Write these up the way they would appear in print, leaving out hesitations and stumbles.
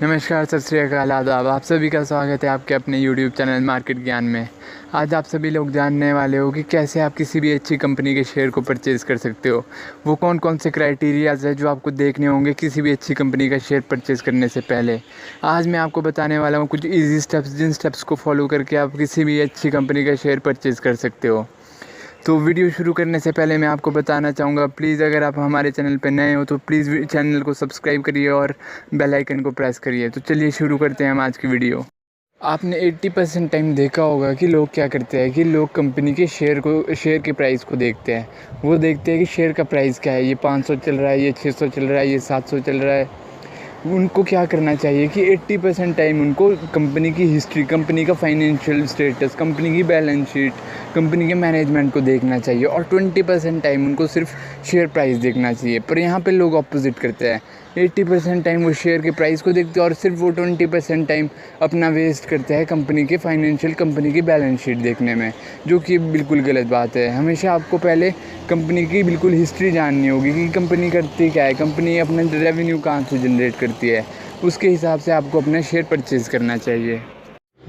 नमस्कार, सत श्री अकाल, आदाब। आप सभी का स्वागत है आपके अपने यूट्यूब चैनल मार्केट ज्ञान में। आज आप सभी लोग जानने वाले हो कि कैसे आप किसी भी अच्छी कंपनी के शेयर को परचेज़ कर सकते हो। वो कौन कौन से क्राइटेरियाज़ है जो आपको देखने होंगे किसी भी अच्छी कंपनी का शेयर परचेज़ करने से पहले। आज मैं आपको बताने वाला हूँ कुछ ईजी स्टेप्स, जिन स्टेप्स को फॉलो करके आप किसी भी अच्छी कंपनी का शेयर परचेज़ कर सकते हो। तो वीडियो शुरू करने से पहले मैं आपको बताना चाहूँगा, प्लीज़ अगर आप हमारे चैनल पर नए हो तो प्लीज़ चैनल को सब्सक्राइब करिए और बेल आइकन को प्रेस करिए। तो चलिए शुरू करते हैं हम आज की वीडियो। आपने 80% टाइम देखा होगा कि लोग क्या करते हैं कि लोग कंपनी के शेयर के प्राइस को देखते हैं। वो देखते हैं कि शेयर का प्राइस क्या है, ये 500 चल रहा है, ये 600 चल रहा है, ये 700 चल रहा है। उनको क्या करना चाहिए कि 80% टाइम उनको कंपनी की हिस्ट्री, कंपनी का फाइनेंशियल स्टेटस, कंपनी की बैलेंस शीट, कंपनी के मैनेजमेंट को देखना चाहिए और 20% टाइम उनको सिर्फ शेयर प्राइस देखना चाहिए। पर यहाँ पे लोग ऑपोजिट करते हैं, 80% टाइम वो शेयर के प्राइस को देखते हैं और सिर्फ वो 20% टाइम अपना वेस्ट करते हैं कंपनी के फाइनेंशियल, कंपनी की बैलेंस शीट देखने में, जो कि बिल्कुल गलत बात है। हमेशा आपको पहले कंपनी की बिल्कुल हिस्ट्री जाननी होगी कि कंपनी करती क्या है, कंपनी अपना रेवेन्यू कहाँ से जनरेट करती है, उसके हिसाब से आपको अपना शेयर परचेज़ करना चाहिए।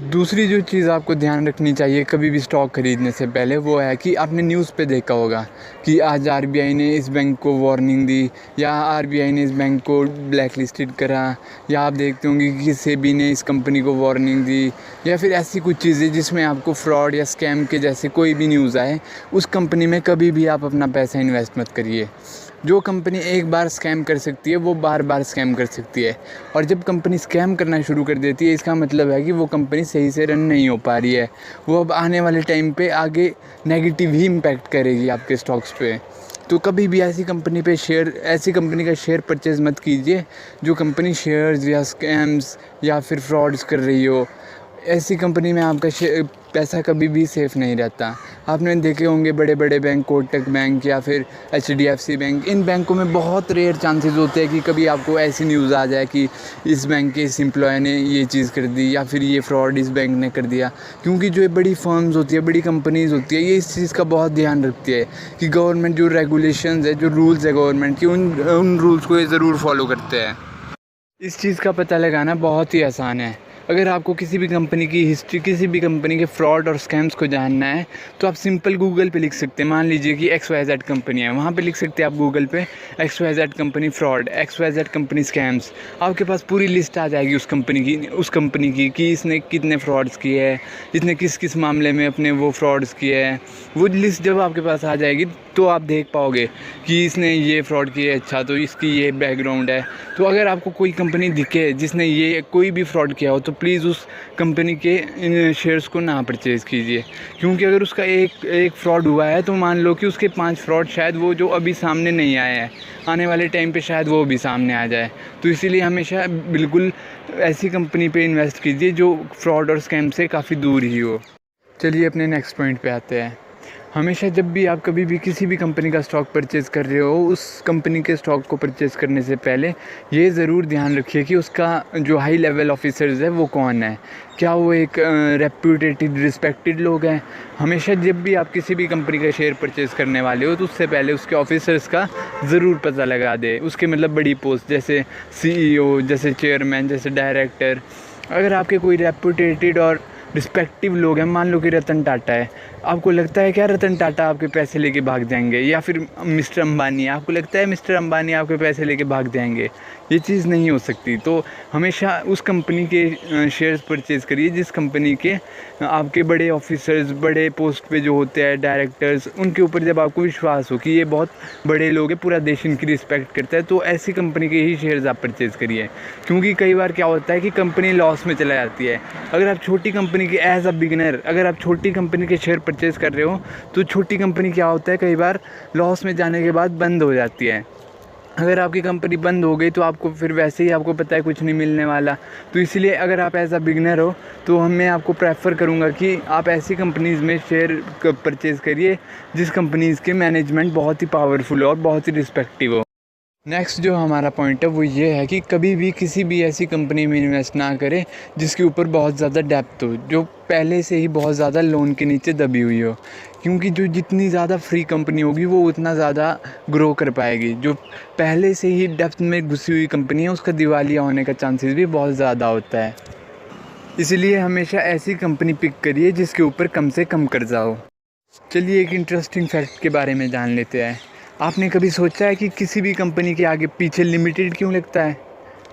दूसरी जो चीज़ आपको ध्यान रखनी चाहिए कभी भी स्टॉक खरीदने से पहले, वो है कि आपने न्यूज़ पे देखा होगा कि आज आरबीआई ने इस बैंक को वार्निंग दी, या आरबीआई ने इस बैंक को ब्लैक लिस्टेड करा, या आप देखते होंगे कि सेबी ने इस कंपनी को वार्निंग दी, या फिर ऐसी कुछ चीज़ें जिसमें आपको फ्रॉड या स्कैम के जैसे कोई भी न्यूज़ आए, उस कंपनी में कभी भी आप अपना पैसा इन्वेस्ट मत करिए। जो कंपनी एक बार स्कैम कर सकती है वो बार बार स्कैम कर सकती है, और जब कंपनी स्कैम करना शुरू कर देती है इसका मतलब है कि वो कंपनी सही से रन नहीं हो पा रही है। वो अब आने वाले टाइम पे आगे नेगेटिव ही इम्पैक्ट करेगी आपके स्टॉक्स पे। तो कभी भी ऐसी कंपनी ऐसी कंपनी का शेयर परचेज़ मत कीजिए जो कंपनी शेयर्स या स्कैम्स या फिर फ्रॉड्स कर रही हो। ऐसी कंपनी में आपका पैसा कभी भी सेफ़ नहीं रहता। आपने देखे होंगे बड़े बड़े बैंक, कोटक बैंक या फिर एचडीएफसी बैंक, इन बैंकों में बहुत रेयर चांसेस होते हैं कि कभी आपको ऐसी न्यूज़ आ जाए कि इस बैंक के इस एम्प्लॉय ने ये चीज़ कर दी या फिर ये फ्रॉड इस बैंक ने कर दिया। क्योंकि जो ये बड़ी फर्म्स होती है, बड़ी कंपनीज़ होती है, ये इस चीज़ का बहुत ध्यान रखती है कि गवर्नमेंट जो रेगुलेशंस है, जो रूल्स है गवर्नमेंट की, उन रूल्स को ये ज़रूर फॉलो करते हैं। इस चीज़ का पता लगाना बहुत ही आसान है। अगर आपको किसी भी कंपनी की हिस्ट्री, किसी भी कंपनी के फ्रॉड और स्कैम्स को जानना है तो आप सिंपल गूगल पे लिख सकते हैं। मान लीजिए कि XYZ कंपनी है, वहाँ पे लिख सकते हैं आप गूगल पे XYZ company fraud, XYZ company scams. आपके पास पूरी लिस्ट आ जाएगी उस कंपनी की कि इसने कितने फ्रॉड्स किए हैं, इसने किस किस मामले में अपने वो फ्रॉड्स किए हैं। वो लिस्ट जब आपके पास आ जाएगी तो आप देख पाओगे कि इसने ये फ्रॉड किए, अच्छा तो इसकी ये बैकग्राउंड है। तो अगर आपको कोई कंपनी दिखे जिसने ये कोई भी फ्रॉड किया हो तो प्लीज़ उस कंपनी के शेयर्स को ना परचेज़ कीजिए। क्योंकि अगर उसका एक फ्रॉड हुआ है तो मान लो कि उसके 5 फ्रॉड शायद वो जो अभी सामने नहीं आए हैं, आने वाले टाइम पे शायद वो भी सामने आ जाए। तो इसीलिए हमेशा बिल्कुल ऐसी कंपनी पे इन्वेस्ट कीजिए जो फ्रॉड और स्कैम से काफ़ी दूर ही हो। चलिए अपने नेक्स्ट पॉइंट पे आते हैं। हमेशा जब भी आप कभी भी किसी भी कंपनी का स्टॉक परचेज़ कर रहे हो, उस कंपनी के स्टॉक को परचेज़ करने से पहले ये ज़रूर ध्यान रखिए कि उसका जो हाई लेवल ऑफिसर्स है वो कौन है। क्या वो एक रेप्यूटेड, रिस्पेक्टेड लोग हैं। हमेशा जब भी आप किसी भी कंपनी का शेयर परचेज़ करने वाले हो तो उससे पहले उसके ऑफिसर्स का ज़रूर पता लगा दे। उसके मतलब बड़ी पोस्ट जैसे CEO, जैसे चेयरमैन, जैसे डायरेक्टर। अगर आपके कोई रेप्यूटेड और रिस्पेक्टिव लोग हैं, मान लो कि रतन टाटा है, आपको लगता है क्या रतन टाटा आपके पैसे लेके भाग जाएंगे? या फिर मिस्टर अंबानी है, आपको लगता है मिस्टर अंबानी आपके पैसे लेके भाग जाएंगे? ये चीज़ नहीं हो सकती। तो हमेशा उस कंपनी के शेयर्स परचेज़ करिए जिस कंपनी के आपके बड़े ऑफिसर्स, बड़े पोस्ट पे जो होते हैं डायरेक्टर्स, उनके ऊपर जब आपको विश्वास हो कि ये बहुत बड़े लोग हैं, पूरा देश इनकी रिस्पेक्ट करता है, तो ऐसी कंपनी के ही शेयर्स आप परचेज़ करिए। क्योंकि कई बार क्या होता है कि कंपनी लॉस में चला जाती है। अगर आप छोटी कंपनी के एज अ बिगिनर, अगर आप छोटी कंपनी के शेयर परचेज़ कर रहे हो तो छोटी कंपनी क्या होता है, कई बार लॉस में जाने के बाद बंद हो जाती है। अगर आपकी कंपनी बंद हो गई तो आपको फिर वैसे ही आपको पता है कुछ नहीं मिलने वाला। तो इसीलिए अगर आप एज अ बिगनर हो तो मैं आपको प्रेफर करूंगा कि आप ऐसी कंपनीज़ में शेयर परचेज़ करिए जिस कंपनीज़ के मैनेजमेंट बहुत ही पावरफुल हो और बहुत ही रिस्पेक्टिव हो। नेक्स्ट जो हमारा पॉइंट है वो ये है कि कभी भी किसी भी ऐसी कंपनी में इन्वेस्ट ना करें जिसके ऊपर बहुत ज़्यादा डेप्थ हो, जो पहले से ही बहुत ज़्यादा लोन के नीचे दबी हुई हो। क्योंकि जो जितनी ज़्यादा फ्री कंपनी होगी वो उतना ज़्यादा ग्रो कर पाएगी। जो पहले से ही डेप्थ में घुसी हुई कंपनी है उसका दिवालिया होने का चांसेस भी बहुत ज़्यादा होता है। इसलिए हमेशा ऐसी कंपनी पिक करिए जिसके ऊपर कम से कम कर्जा हो। चलिए एक इंटरेस्टिंग फैक्ट के बारे में जान लेते हैं। आपने कभी सोचा है कि किसी भी कंपनी के आगे पीछे लिमिटेड क्यों लगता है?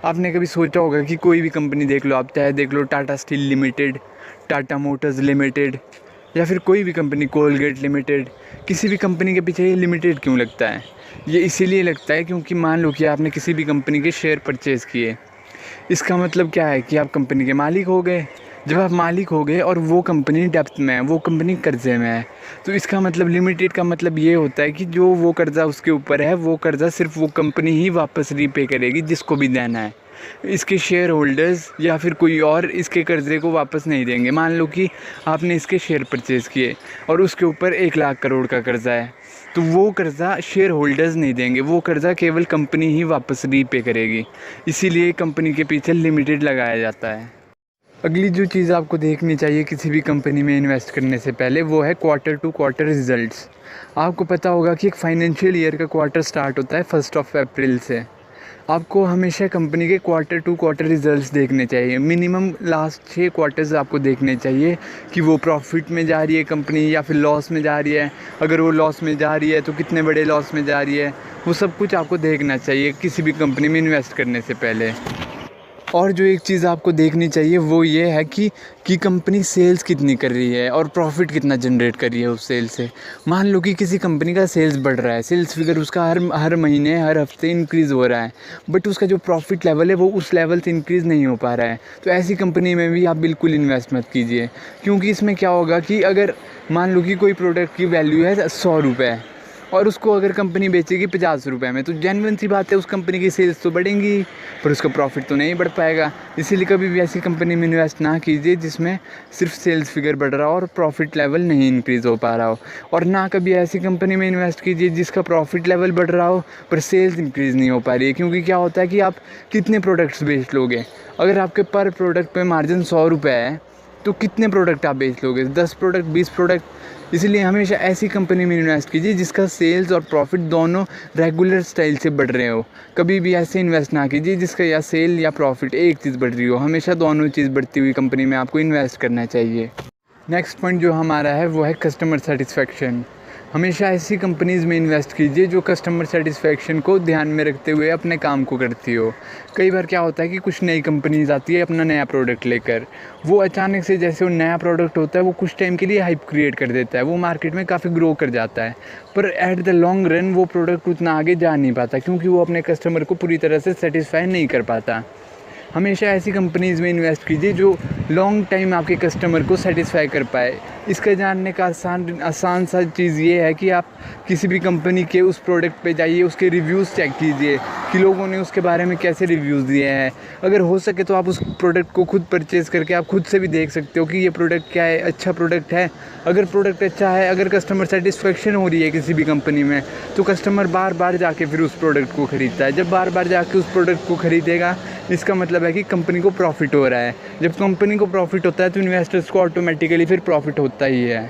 आपने कभी सोचा होगा कि कोई भी कंपनी देख लो, आप चाहे देख लो Tata steel limited, Tata motors limited, या फिर कोई भी कंपनी कोलगेट लिमिटेड, किसी भी कंपनी के पीछे ये लिमिटेड क्यों लगता है? ये इसीलिए लगता है क्योंकि मान लो कि आपने किसी भी कंपनी के शेयर परचेज़ किए। इसका मतलब क्या है कि आप कंपनी के मालिक हो गए। जब आप मालिक हो गए और वो कंपनी डेप्थ में है, वो कंपनी कर्ज़े में है, तो इसका मतलब लिमिटेड का मतलब ये होता है कि जो वो कर्ज़ा उसके ऊपर है वो कर्ज़ा सिर्फ वो कंपनी ही वापस रीपे करेगी जिसको भी देना है। इसके शेयर होल्डर्स या फिर कोई और इसके कर्ज़े को वापस नहीं देंगे। मान लो कि आपने इसके शेयर परचेज़ किए और उसके ऊपर 1 लाख करोड़ का कर्ज़ा है, तो वो कर्ज़ा शेयर होल्डर्स नहीं देंगे, वो कर्ज़ा केवल कंपनी ही वापस रीपे करेगी। इसीलिए कंपनी के पीछे लिमिटेड लगाया जाता है। अगली जो चीज़ आपको देखनी चाहिए किसी भी कंपनी में इन्वेस्ट करने से पहले वो है क्वार्टर टू क्वार्टर रिजल्ट्स। आपको पता होगा कि एक फाइनेंशियल ईयर का क्वार्टर स्टार्ट होता है 1 अप्रैल से। आपको हमेशा कंपनी के क्वार्टर टू क्वार्टर रिजल्ट्स देखने चाहिए। मिनिमम लास्ट 6 क्वार्टर्स आपको देखने चाहिए कि वो प्रॉफिट में जा रही है कंपनी या फिर लॉस में जा रही है। अगर वो लॉस में जा रही है तो कितने बड़े लॉस में जा रही है, वो सब कुछ आपको देखना चाहिए किसी भी कंपनी में इन्वेस्ट करने से पहले। और जो एक चीज़ आपको देखनी चाहिए वो ये है कि कंपनी सेल्स कितनी कर रही है और प्रॉफिट कितना जनरेट कर रही है उस सेल से। मान लो कि किसी कंपनी का सेल्स बढ़ रहा है, सेल्स फिगर उसका हर महीने हर हफ्ते इंक्रीज़ हो रहा है, बट उसका जो प्रॉफिट लेवल है वो उस लेवल से इंक्रीज़ नहीं हो पा रहा है, तो ऐसी कंपनी में भी आप बिल्कुल इन्वेस्ट मत कीजिए। क्योंकि इसमें क्या होगा कि अगर मान लो कि कोई प्रोडक्ट की वैल्यू है 100 रुपये और उसको अगर कंपनी बेचेगी 50 रुपये में, तो जेन्युइन सी बात है उस कंपनी की सेल्स तो बढ़ेंगी पर उसका प्रॉफिट तो नहीं बढ़ पाएगा। इसीलिए कभी भी ऐसी कंपनी में इन्वेस्ट ना कीजिए जिसमें सिर्फ सेल्स फिगर बढ़ रहा हो और प्रॉफिट लेवल नहीं इंक्रीज़ हो पा रहा हो। और ना कभी ऐसी कंपनी में इन्वेस्ट कीजिए जिसका प्रॉफिट लेवल बढ़ रहा हो पर सेल्स इंक्रीज़ नहीं हो पा रही है। क्योंकि क्या होता है कि आप कितने प्रोडक्ट्स बेच लोगे? अगर आपके पर प्रोडक्ट पे मार्जिन 100 रुपये है तो कितने प्रोडक्ट आप बेच लोगे? 10 प्रोडक्ट, 20 प्रोडक्ट? इसलिए हमेशा ऐसी कंपनी में इन्वेस्ट कीजिए जिसका सेल्स और प्रॉफिट दोनों रेगुलर स्टाइल से बढ़ रहे हो। कभी भी ऐसे इन्वेस्ट ना कीजिए जिसका या सेल या प्रॉफिट एक चीज़ बढ़ रही हो। हमेशा दोनों चीज़ बढ़ती हुई कंपनी में आपको इन्वेस्ट करना चाहिए। नेक्स्ट पॉइंट जो हमारा है वो है कस्टमर सेटिस्फेक्शन। हमेशा ऐसी कंपनीज़ में इन्वेस्ट कीजिए जो कस्टमर सेटिस्फेक्शन को ध्यान में रखते हुए अपने काम को करती हो। कई बार क्या होता है कि कुछ नई कंपनीज़ आती है अपना नया प्रोडक्ट लेकर, वो अचानक से जैसे वो नया प्रोडक्ट होता है वो कुछ टाइम के लिए हाइप क्रिएट कर देता है, वो मार्केट में काफ़ी ग्रो कर जाता है, पर एट द लॉन्ग रन वो प्रोडक्ट उतना आगे जा नहीं पाता क्योंकि वो अपने कस्टमर को पूरी तरह से सेटिस्फाई नहीं कर पाता। हमेशा ऐसी कंपनीज़ में इन्वेस्ट कीजिए जो लॉन्ग टाइम आपके कस्टमर को सेटिस्फाई कर पाए। इसका जानने का आसान सा चीज़ ये है कि आप किसी भी कंपनी के उस प्रोडक्ट पे जाइए, उसके रिव्यूज़ चेक कीजिए कि लोगों ने उसके बारे में कैसे रिव्यूज़ दिए हैं। अगर हो सके तो आप उस प्रोडक्ट को खुद परचेज़ करके आप खुद से भी देख सकते हो कि ये प्रोडक्ट क्या है, अच्छा प्रोडक्ट है। अगर प्रोडक्ट अच्छा है, अगर कस्टमर सेटिस्फेक्शन हो रही है किसी भी कंपनी में, तो कस्टमर बार बार जाके फिर उस प्रोडक्ट को ख़रीदता है। जब बार बार जाके उस प्रोडक्ट को ख़रीदेगा इसका मतलब है कि कंपनी को प्रॉफिट हो रहा है। जब कंपनी को प्रॉफिट होता है तो इन्वेस्टर्स को ऑटोमेटिकली फिर प्रॉफिट होता ही है।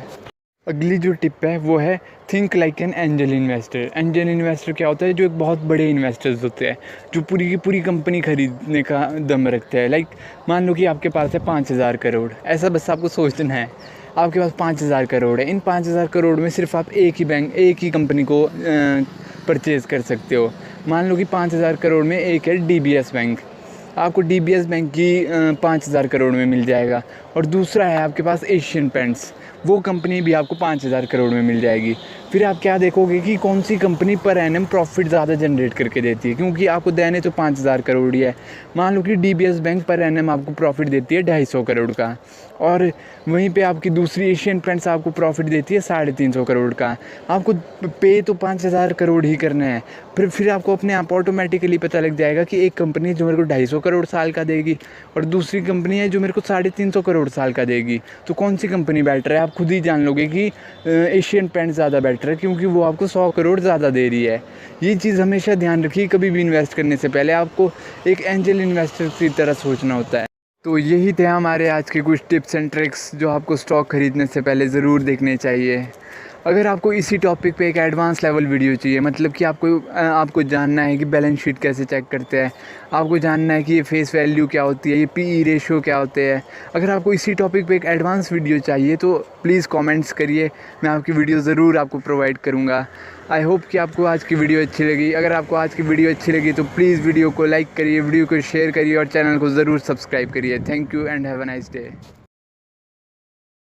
अगली जो टिप है वो है think like an angel investor. Angel investor क्या होता है? जो एक बहुत बड़े इन्वेस्टर्स होते हैं जो पूरी की पूरी कंपनी खरीदने का दम रखते हैं। लाइक मान लो कि आपके पास है 5,000 करोड़, ऐसा बस आपको सोचना है आपके पास 5,000 करोड़ है। इन 5,000 करोड़ में सिर्फ आप एक ही कंपनी को परचेज़ कर सकते हो। मान लो कि 5,000 करोड़ में एक है DBS बैंक, आपको DBS बैंक की 5,000 करोड़ में मिल जाएगा। और दूसरा है आपके पास एशियन पेंट्स, वो कंपनी भी आपको 5,000 करोड़ में मिल जाएगी। फिर आप क्या देखोगे कि कौन सी कंपनी पर एनम प्रॉफिट ज़्यादा जनरेट करके देती है, क्योंकि आपको देने तो 5,000 करोड़ ही है। मान लो कि DBS बैंक पर एनम आपको प्रॉफिट देती है 250 करोड़ का, और वहीं पे आपकी दूसरी एशियन पेंट्स आपको प्रॉफिट देती है 350 करोड़ का। आपको पे तो 5,000 करोड़ ही करना है, फिर आपको अपने आप ऑटोमेटिकली पता लग जाएगा कि एक कंपनी है जो मेरे को 250 करोड़ साल का देगी और दूसरी कंपनी है जो मेरे को 350 करोड़ साल का देगी। तो कौन सी कंपनी बेटर है आप खुद ही जान लोगे कि एशियन पेंट ज़्यादा बेटर है, क्योंकि वो आपको 100 करोड़ ज़्यादा दे रही है। ये चीज़ हमेशा ध्यान रखिए, कभी भी इन्वेस्ट करने से पहले आपको एक एंजल इन्वेस्टर की तरह सोचना होता है। तो यही थे हमारे आज के कुछ टिप्स एंड ट्रिक्स जो आपको स्टॉक खरीदने से पहले ज़रूर देखने चाहिए। अगर आपको इसी टॉपिक पे एक एडवांस लेवल वीडियो चाहिए, मतलब कि आपको जानना है कि बैलेंस शीट कैसे चेक करते हैं, आपको जानना है कि ये फेस वैल्यू क्या होती है, ये पीई रेशियो क्या होते हैं, अगर आपको इसी टॉपिक पे एक एडवांस वीडियो चाहिए तो प्लीज़ कमेंट्स करिए, मैं आपकी वीडियो ज़रूर आपको प्रोवाइड करूँगा। आई होप कि आपको आज की वीडियो अच्छी लगी। अगर आपको आज की वीडियो अच्छी लगी तो प्लीज़ वीडियो को लाइक करिए, वीडियो को शेयर करिए और चैनल को ज़रूर सब्सक्राइब करिए। Thank you and have a nice day.